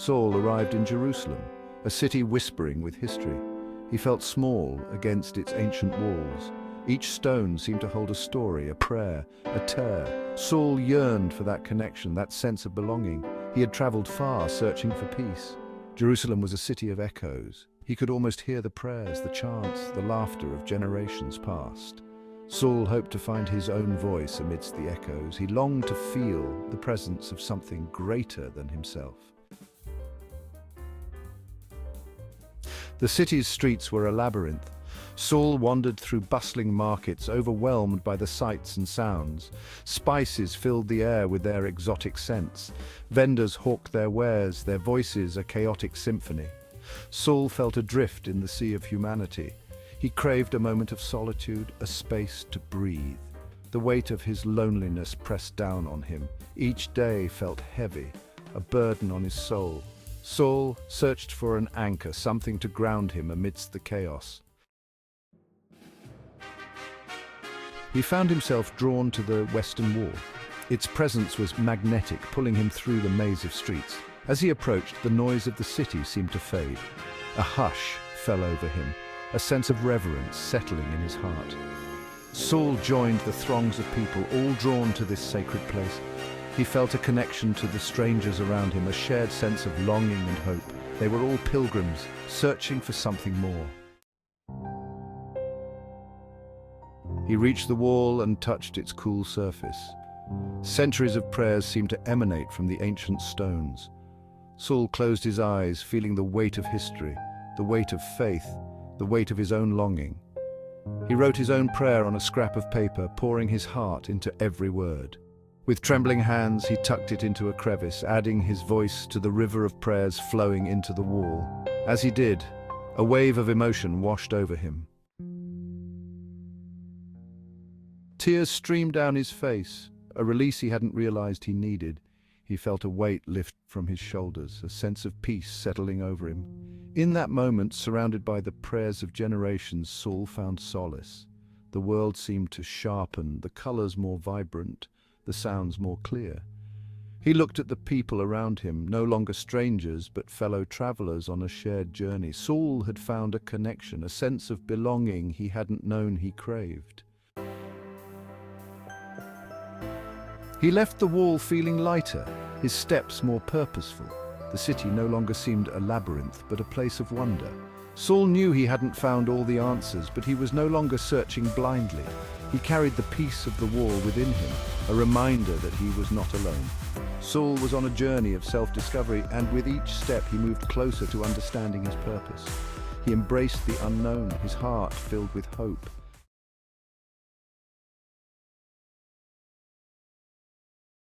Saul arrived in Jerusalem, a city whispering with history. He felt small against its ancient walls. Each stone seemed to hold a story, a prayer, a tear. Saul yearned for that connection, that sense of belonging. He had traveled far, searching for peace. Jerusalem was a city of echoes. He could almost hear the prayers, the chants, the laughter of generations past. Saul hoped to find his own voice amidst the echoes. He longed to feel the presence of something greater than himself. The city's streets were a labyrinth. Saul wandered through bustling markets, overwhelmed by the sights and sounds. Spices filled the air with their exotic scents. Vendors hawked their wares, their voices a chaotic symphony. Saul felt adrift in the sea of humanity. He craved a moment of solitude, a space to breathe. The weight of his loneliness pressed down on him. Each day felt heavy, a burden on his soul. Saul searched for an anchor, something to ground him amidst the chaos. He found himself drawn to the Western Wall. Its presence was magnetic, pulling him through the maze of streets. As he approached, the noise of the city seemed to fade. A hush fell over him, a sense of reverence settling in his heart. Saul joined the throngs of people, all drawn to this sacred place. He felt a connection to the strangers around him, a shared sense of longing and hope. They were all pilgrims, searching for something more. He reached the wall and touched its cool surface. Centuries of prayers seemed to emanate from the ancient stones. Saul closed his eyes, feeling the weight of history, the weight of faith, the weight of his own longing. He wrote his own prayer on a scrap of paper, pouring his heart into every word. With trembling hands, he tucked it into a crevice, adding his voice to the river of prayers flowing into the wall. As he did, a wave of emotion washed over him. Tears streamed down his face, a release he hadn't realized he needed. He felt a weight lift from his shoulders, a sense of peace settling over him. In that moment, surrounded by the prayers of generations, Saul found solace. The world seemed to sharpen, the colors more vibrant, the sounds more clear. He looked at the people around him, no longer strangers, but fellow travelers on a shared journey. Saul had found a connection, a sense of belonging he hadn't known he craved. He left the wall feeling lighter, his steps more purposeful. The city no longer seemed a labyrinth, but a place of wonder. Saul knew he hadn't found all the answers, but he was no longer searching blindly. He carried the peace of the wall within him, a reminder that he was not alone. Saul was on a journey of self-discovery, and with each step he moved closer to understanding his purpose. He embraced the unknown, his heart filled with hope.